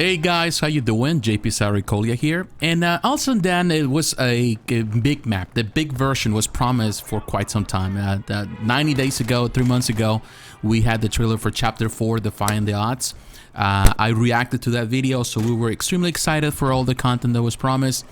Hey guys, how you doing? jpsarrireviews here. And Sundan, it was a big map. The big version was promised for quite some time. 90 days ago, 3 months ago, we had the trailer for Chapter 4, Defying the Odds. I reacted to that video, so we were extremely excited for all the content that was promised.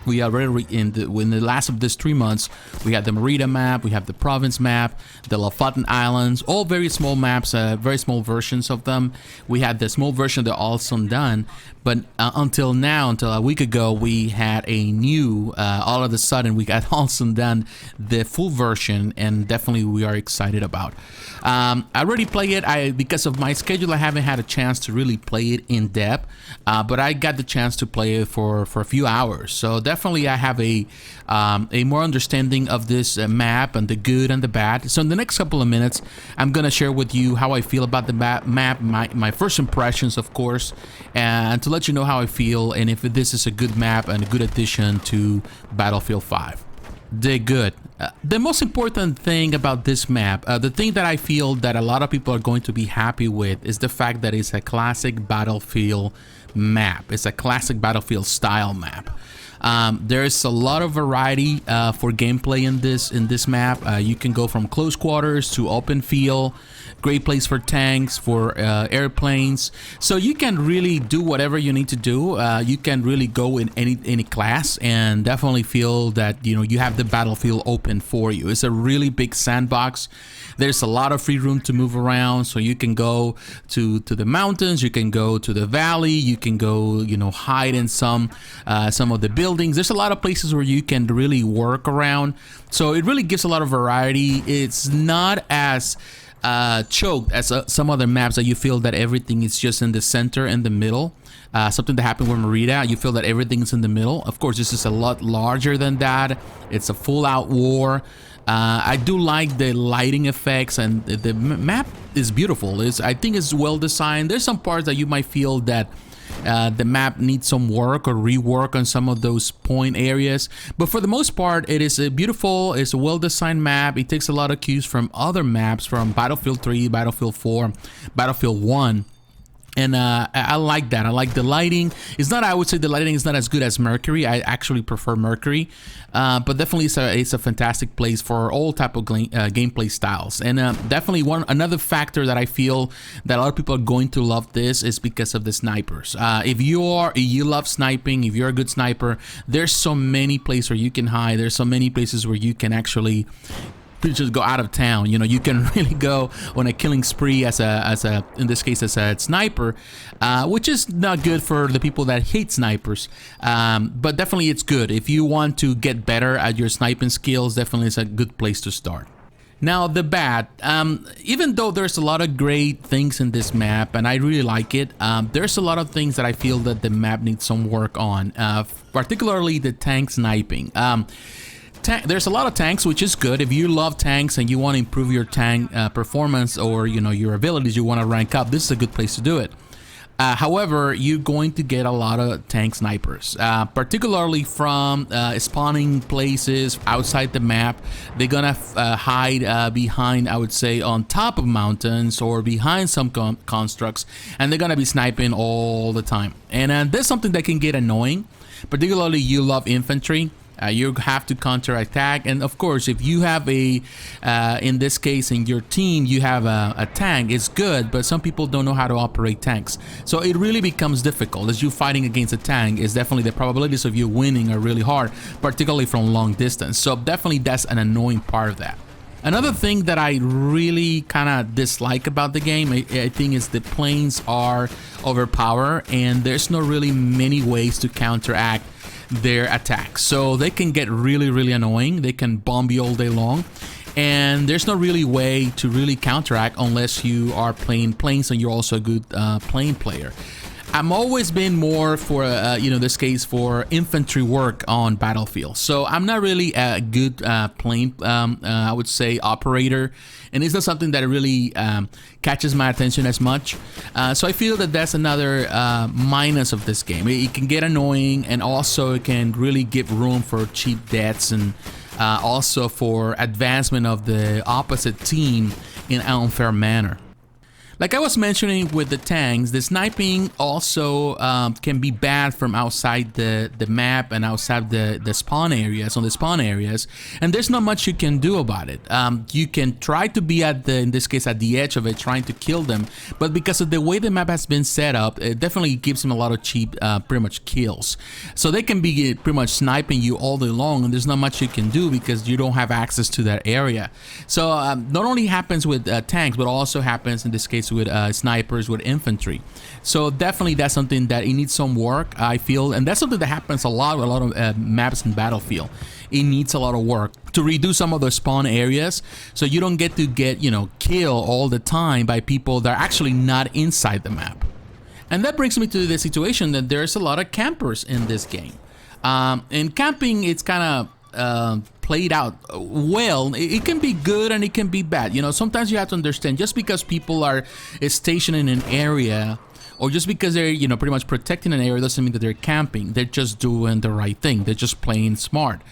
We already in the last of this 3 months, we had the Merida map, we have the province map, the Lofoten Islands, all very small maps, very small versions of them. We had the small version of the All Sundan, but until now, until a week ago, we had a new, all of a sudden, we got All Sundan, the full version, and definitely we are excited about. I already played it. Because of my schedule, I haven't had a chance to really play it in depth, but I got the chance to play it for a few hours. So definitely I have a more understanding of this map and the good and the bad. So in the next couple of minutes, I'm gonna share with you how I feel about the map, my first impressions, of course, and to let you know how I feel and if this is a good map and a good addition to Battlefield 5. The good. The most important thing about this map, the thing that I feel that a lot of people are going to be happy with, is the fact that it's a classic Battlefield map. It's a classic Battlefield style map. There's a lot of variety for gameplay in this map. You can go from close quarters to open field. Great place for tanks, for airplanes. So you can really do whatever you need to do. You can really go in any class and definitely feel that you have the battlefield open for you. It's a really big sandbox. There's a lot of free room to move around, so you can go to the mountains, you can go to the valley, you can go hide in some of the buildings. There's a lot of places where you can really work around. So it really gives a lot of variety. It's not as choked as some other maps that you feel that everything is just in the center and the middle. Something that happened with Merida, you feel that everything's in the middle. Of course, this is a lot larger than that. It's a full-out war. I do like the lighting effects, and the map is beautiful. I think it's well designed. There's some parts that you might feel that the map needs some work or rework on some of those point areas, but for the most part it is it's a well-designed map. It takes a lot of cues from other maps, from Battlefield 3, Battlefield 4, Battlefield 1. And I like that. I like the lighting. I would say the lighting is not as good as Mercury. I actually prefer Mercury, but definitely it's a fantastic place for all type of gameplay styles. And definitely another factor that I feel that a lot of people are going to love this is because of the snipers. If you love sniping, if you're a good sniper, there's so many places where you can hide. There's so many places where you can actually just go out of town. You can really go on a killing spree as a in this case as a sniper, which is not good for the people that hate snipers, but definitely it's good if you want to get better at your sniping skills. Definitely it's a good place to start. Now the bad, even though there's a lot of great things in this map and I really like it, there's a lot of things that I feel that the map needs some work on, particularly the tank sniping. There's a lot of tanks, which is good. If you love tanks and you want to improve your tank performance or your abilities, you want to rank up, this is a good place to do it. However, you're going to get a lot of tank snipers, particularly from spawning places outside the map. They're gonna hide behind, I would say, on top of mountains or behind some constructs, and they're gonna be sniping all the time. And that's something that can get annoying, particularly you love infantry. You have to counter-attack, and of course if you have in this case in your team you have a tank, it's good, but some people don't know how to operate tanks, so it really becomes difficult. As you fighting against a tank, is definitely the probabilities of you winning are really hard, particularly from long distance. So definitely that's an annoying part of that. Another thing that I really kind of dislike about the game, I think, is the planes are overpowered and there's no really many ways to counteract their attacks. So they can get really annoying. They can bomb you all day long, and there's no really way to really counteract unless you are playing planes and you're also a good plane player. I'm always been more for this case for infantry work on Battlefield, so I'm not really a good plane I would say operator, and it's not something that really catches my attention as much, so I feel that that's another minus of this game. It can get annoying, and also it can really give room for cheap deaths, and also for advancement of the opposite team in an unfair manner. Like I was mentioning with the tanks, the sniping also can be bad from outside the map and outside the spawn areas, on the spawn areas, and there's not much you can do about it. You can try to be at in this case, at the edge of it, trying to kill them, but because of the way the map has been set up, it definitely gives them a lot of cheap, pretty much kills. So they can be pretty much sniping you all day long, and there's not much you can do because you don't have access to that area. So not only happens with tanks, but also happens in this case with snipers, with infantry. So definitely that's something that it needs some work, I feel, and that's something that happens a lot with a lot of maps in Battlefield. It needs a lot of work to redo some of the spawn areas, so you don't get killed all the time by people that are actually not inside the map. And that brings me to the situation that there's a lot of campers in this game. In camping, it's kind of played out well. It can be good and it can be bad. Sometimes you have to understand, just because people are stationed in an area, or just because they're pretty much protecting an area, doesn't mean that they're camping. They're just doing the right thing. They're just playing smart.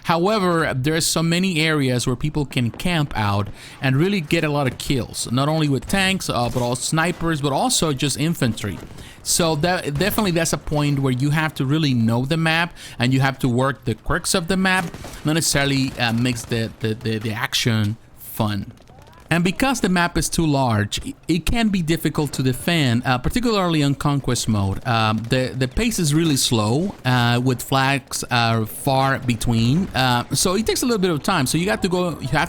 However, there's so many areas where people can camp out and really get a lot of kills, not only with tanks, but also snipers, but also just infantry. So definitely that's a point where you have to really know the map, and you have to work the quirks of the map, not necessarily makes the action fun. And because the map is too large, it can be difficult to defend, particularly on Conquest mode. The pace is really slow, with flags far between, so it takes a little bit of time. So you have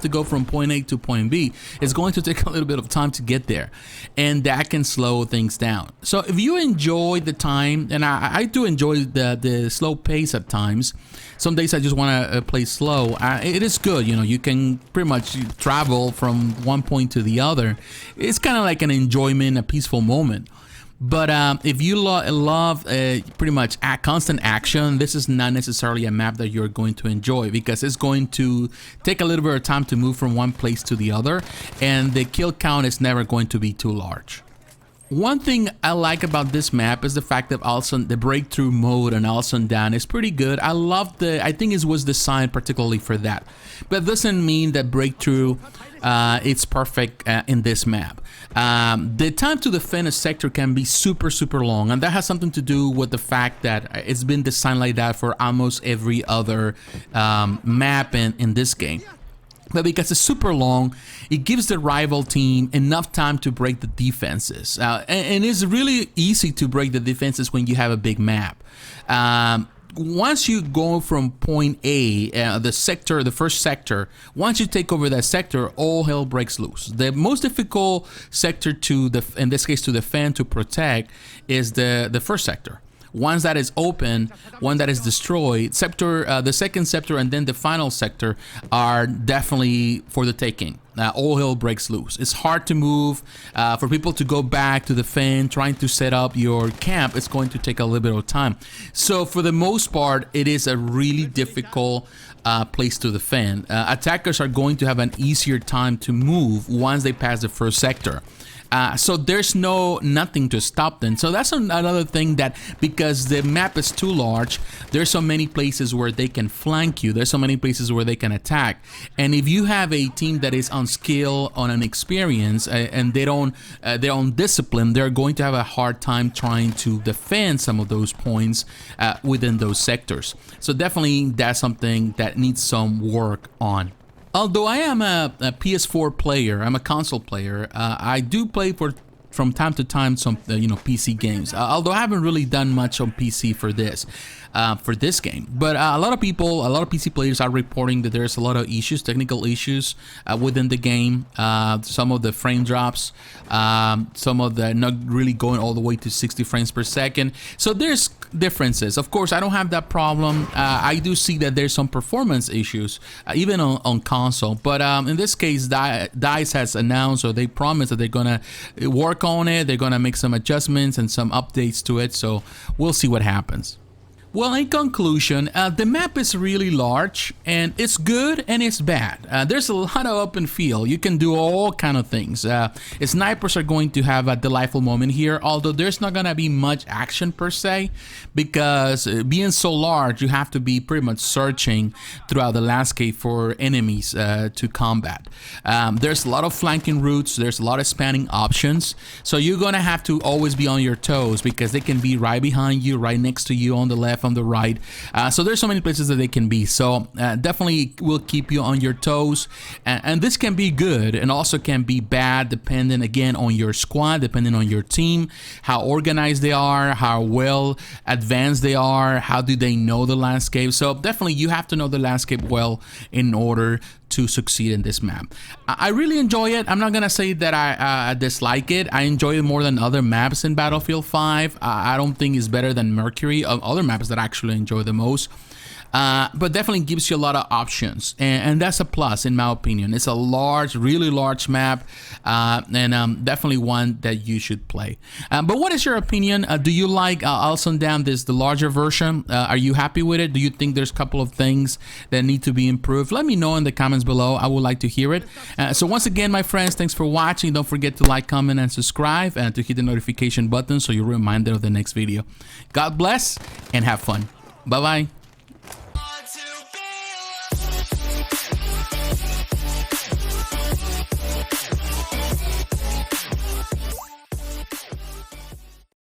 to go from point A to point B. It's going to take a little bit of time to get there, and that can slow things down. So if you enjoy the time, and I do enjoy the slow pace at times. Some days I just want to play slow. It is good, you can pretty much travel from one point to the other. It's kind of like an enjoyment, a peaceful moment. But if you love pretty much constant action, this is not necessarily a map that you're going to enjoy, because it's going to take a little bit of time to move from one place to the other, and the kill count is never going to be too large. One thing I like about this map is the fact that also the breakthrough mode on Al Sundan is pretty good. I think it was designed particularly for that. But it doesn't mean that breakthrough it's perfect in this map. The time to defend a sector can be super long, and that has something to do with the fact that it's been designed like that for almost every other map in this game. But because it's super long, it gives the rival team enough time to break the defenses. And it's really easy to break the defenses when you have a big map. Once you go from point A, the first sector, once you take over that sector, all hell breaks loose. The most difficult sector in this case to defend, to protect, is the first sector. Once that is open, one that is destroyed, the second sector and then the final sector are definitely for the taking. All hell breaks loose. It's hard to move. For people to go back to defend, trying to set up your camp, it's going to take a little bit of time. So for the most part, it is a really difficult place to defend. Attackers are going to have an easier time to move once they pass the first sector. So there's nothing to stop them. So that's another thing, that because the map is too large, there's so many places where they can flank you. There's so many places where they can attack. And if you have a team that is on skill, on an experience, and they're on discipline, they're going to have a hard time trying to defend some of those points within those sectors. So definitely that's something that needs some work on. Although I am a PS4 player, I'm a console player, I do play from time to time some PC games. Although I haven't really done much on PC for this game. But a lot of PC players are reporting that there's a lot of issues, technical issues within the game. Some of the frame drops, some of the not really going all the way to 60 frames per second. So there's differences. Of course, I don't have that problem. I do see that there's some performance issues, even on console. But in this case, DICE has announced, or they promised, that they're gonna work on it. They're gonna make some adjustments and some updates to it. So we'll see what happens. Well, in conclusion, the map is really large, and it's good and it's bad. There's a lot of open field. You can do all kind of things. Snipers are going to have a delightful moment here, although there's not going to be much action per se, because being so large, you have to be pretty much searching throughout the landscape for enemies to combat. There's a lot of flanking routes. There's a lot of spanning options. So you're going to have to always be on your toes, because they can be right behind you, right next to you, on the left, on the right. So there's so many places that they can be. So definitely will keep you on your toes. And this can be good and also can be bad, depending again on your squad, depending on your team, how organized they are, how well advanced they are, how do they know the landscape. So definitely you have to know the landscape well in order to succeed in this map. I really enjoy it. I'm not gonna say that I dislike it. I enjoy it more than other maps in Battlefield 5. I don't think it's better than Mercury, other maps that I actually enjoy the most. But definitely gives you a lot of options, and that's a plus in my opinion. It's a large, really large map, and definitely one that you should play. But what is your opinion? Do you like Al Sundan, the larger version? Are you happy with it? Do you think there's a couple of things that need to be improved? Let me know in the comments below. I would like to hear it. So once again, my friends, thanks for watching. Don't forget to like, comment, and subscribe, and to hit the notification button so you're reminded of the next video. God bless and have fun. Bye-bye.